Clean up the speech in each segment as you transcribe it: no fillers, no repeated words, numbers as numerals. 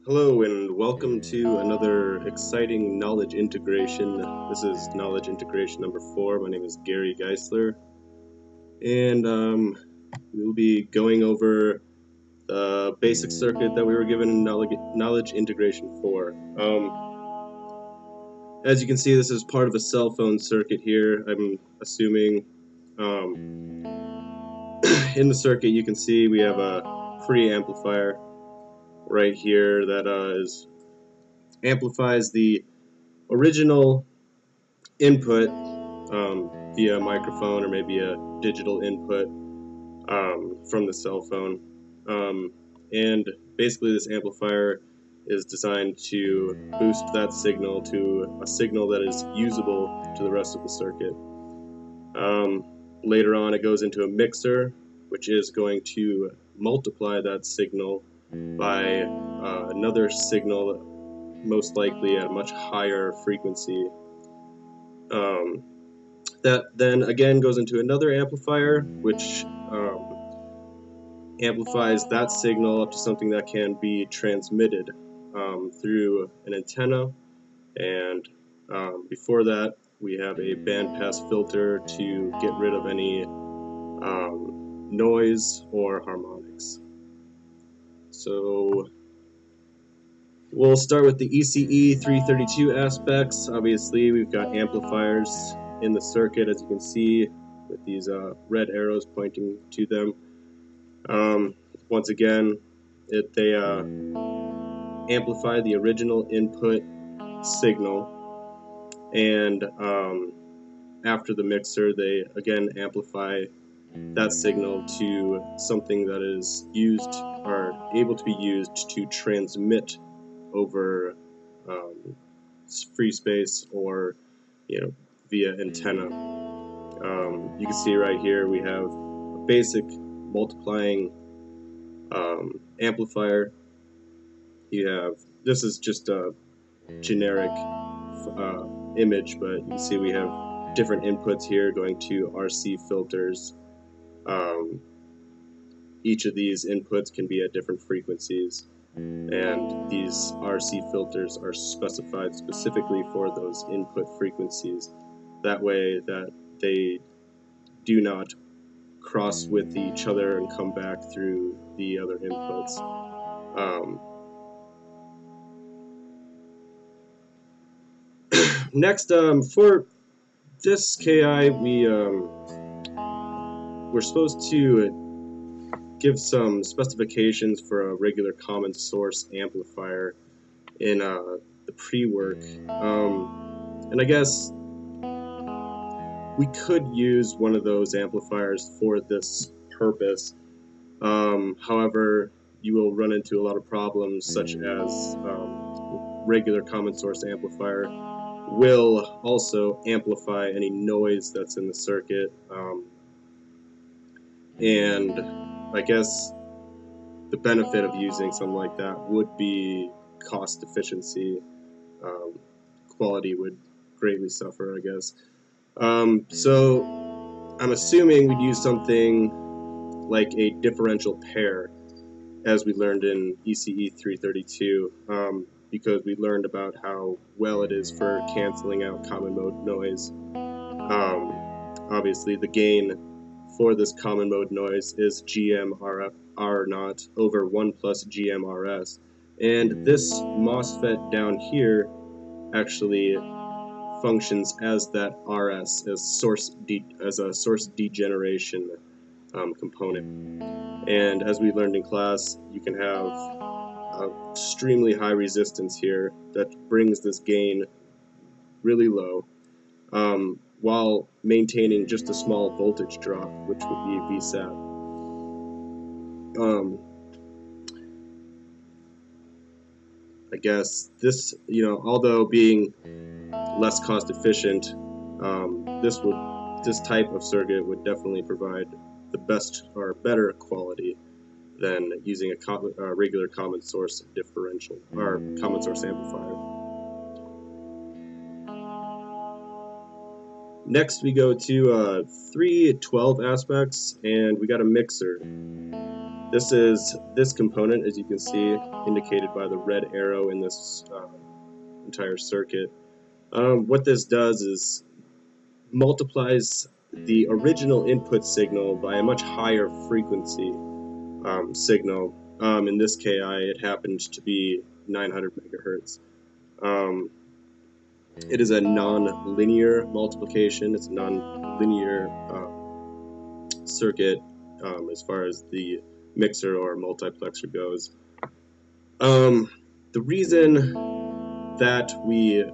Hello and welcome to another exciting knowledge integration. This is knowledge integration number 4. My name is Gary Geisler, and we'll be going over the basic circuit that we were given in knowledge integration 4. As you can see, this is part of a cell phone circuit here. I'm assuming in the circuit you can see we have a preamplifier right here that amplifies the original input via a microphone or maybe a digital input from the cell phone. And basically this amplifier is designed to boost that signal to a signal that is usable to the rest of the circuit. Later on it goes into a mixer, which is going to multiply that signal by another signal, most likely at a much higher frequency. That then again goes into another amplifier, which amplifies that signal up to something that can be transmitted through an antenna. And before that, we have a bandpass filter to get rid of any noise or harmonics. So we'll start with the ECE 332 aspects. Obviously, we've got amplifiers in the circuit, as you can see, with these red arrows pointing to them. Once again, they amplify the original input signal, and after the mixer, they again amplify that signal to something that is used or able to be used to transmit over free space or via antenna. You can see right here we have a basic multiplying amplifier. This is just a generic image, but you can see we have different inputs here going to RC filters. Each of these inputs can be at different frequencies, and these RC filters are specified specifically for those input frequencies. That way that they do not cross with each other and come back through the other inputs. Next, for this KI, we're supposed to give some specifications for a regular common source amplifier in the pre-work. And I guess we could use one of those amplifiers for this purpose. However, you will run into a lot of problems, such as regular common source amplifier will also amplify any noise that's in the circuit. And I guess the benefit of using something like that would be cost efficiency. Quality would greatly suffer, I guess. So I'm assuming we'd use something like a differential pair, as we learned in ECE 332, because we learned about how well it is for canceling out common mode noise. Obviously, the gain for this common mode noise is GM-R0 over 1 plus GM-RS. And this MOSFET down here actually functions as that RS, as a source degeneration component. And as we learned in class, you can have extremely high resistance here that brings this gain really low, while maintaining just a small voltage drop, which would be VSAT. I guess this, although being less cost efficient, this type of circuit would definitely provide the best or better quality than using a regular common source differential or common source amplifier. Next we go to 312 aspects, and we got a mixer. This component, as you can see, indicated by the red arrow in this entire circuit. What this does is multiplies the original input signal by a much higher frequency signal. In this KI, it happened to be 900 megahertz. It is a non-linear multiplication. It's a non-linear circuit as far as the mixer or multiplexer goes. The reason that we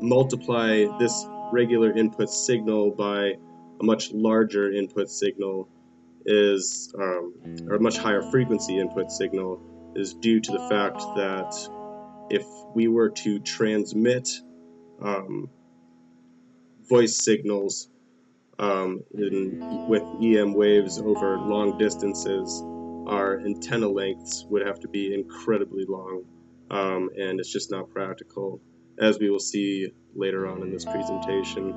multiply this regular input signal by a much larger input signal is, or a much higher frequency input signal, is due to the fact that if we were to transmit voice signals with EM waves over long distances, our antenna lengths would have to be incredibly long, and it's just not practical, as we will see later on in this presentation.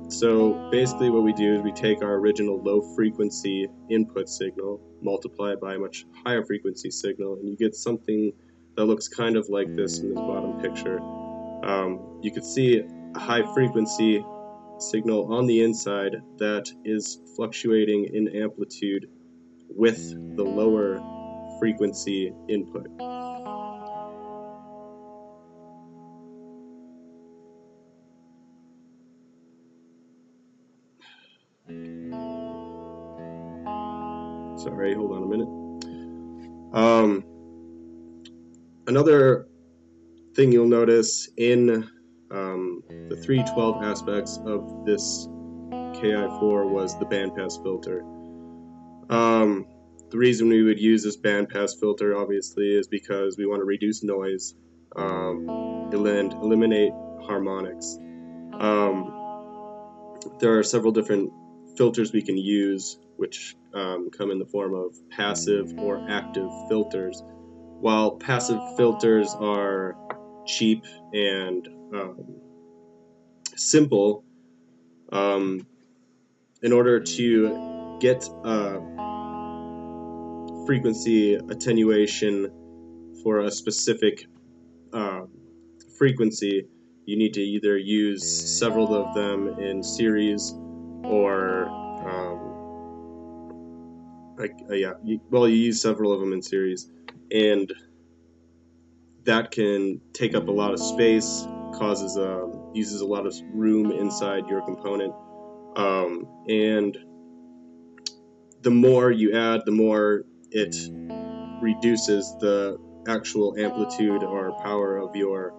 So basically what we do is we take our original low frequency input signal, multiply it by a much higher frequency signal, and you get something that looks kind of like this in this bottom picture. You can see a high frequency signal on the inside that is fluctuating in amplitude with the lower frequency input. Sorry, hold on a minute. Another thing you'll notice in the 312 aspects of this KI4 was the bandpass filter. The reason we would use this bandpass filter, obviously, is because we want to reduce noise and eliminate harmonics. There are several different filters we can use, which come in the form of passive or active filters. While passive filters are cheap and simple, in order to get frequency attenuation for a specific frequency, you need to either use several of them in series or you use several of them in series, and that can take up a lot of space, uses a lot of room inside your component, and the more you add, the more it reduces the actual amplitude or power of your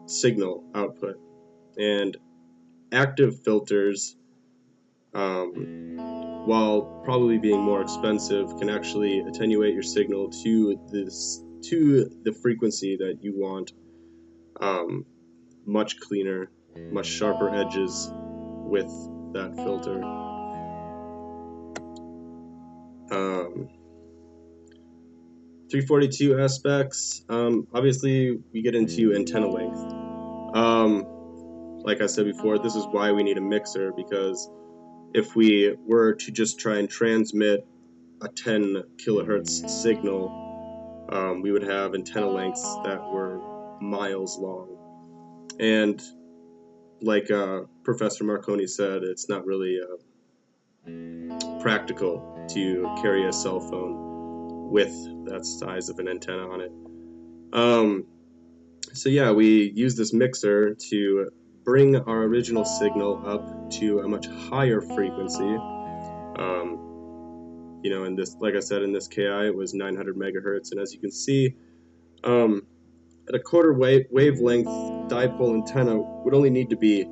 signal output. And active filters, while probably being more expensive, can actually attenuate your signal to the frequency that you want. Much cleaner, much sharper edges with that filter. 342 aspects, obviously we get into antenna length. Like I said before, this is why we need a mixer, because if we were to just try and transmit a 10 kilohertz signal, we would have antenna lengths that were miles long. And like Professor Marconi said, it's not really practical to carry a cell phone with that size of an antenna on it. So yeah, we use this mixer to bring our original signal up to a much higher frequency. In this, like I said, in this KI, it was 900 megahertz, and as you can see, at a quarter wavelength, dipole antenna would only need to be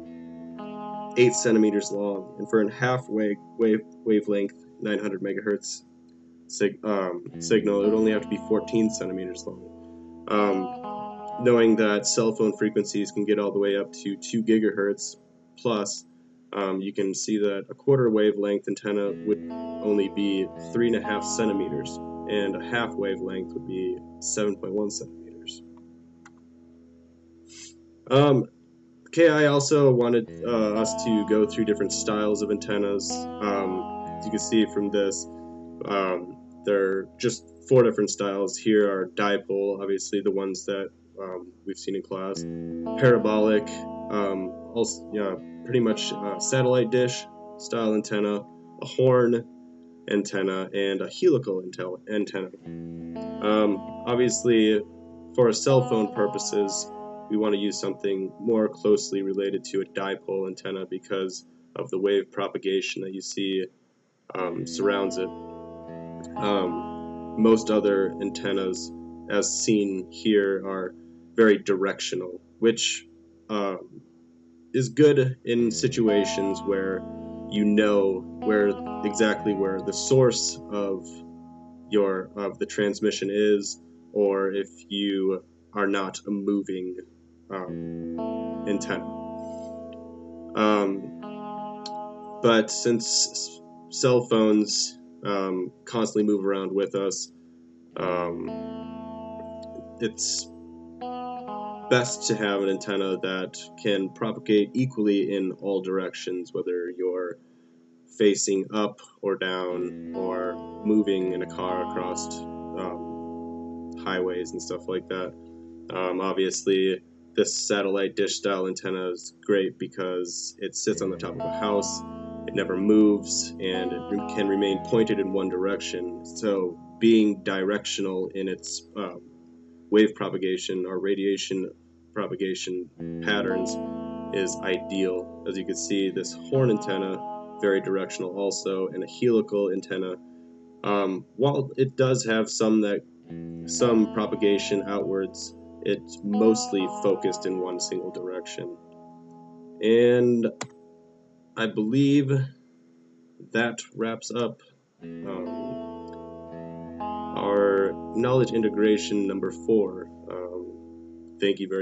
8 centimeters long, and for a half wavelength, 900 megahertz signal, it would only have to be 14 centimeters long. Knowing that cell phone frequencies can get all the way up to 2 gigahertz plus, you can see that a quarter wavelength antenna would only be 3.5 centimeters, and a half wavelength would be 7.1 centimeters. KI also wanted us to go through different styles of antennas. As you can see from this, There are just 4 different styles. Here are dipole, obviously the ones that we've seen in class, parabolic, also pretty much satellite dish style antenna, a horn antenna, and a helical antenna. Obviously, for cell phone purposes, we want to use something more closely related to a dipole antenna because of the wave propagation that you see surrounds it. Most other antennas, as seen here, are very directional, which is good in situations where you know exactly where the source of the transmission is, or if you are not a moving antenna. But since cell phones constantly move around with us, it's best to have an antenna that can propagate equally in all directions, whether you're facing up or down or moving in a car across highways and stuff like that. Obviously, this satellite dish style antenna is great because it sits on the top of a house, it never moves, and it can remain pointed in one direction. So being directional in its wave propagation or radiation propagation patterns is ideal. As you can see, this horn antenna, very directional also, and a helical antenna. While it does have some propagation outwards, it's mostly focused in one single direction. And I believe that wraps up our knowledge integration number 4. Thank you very much.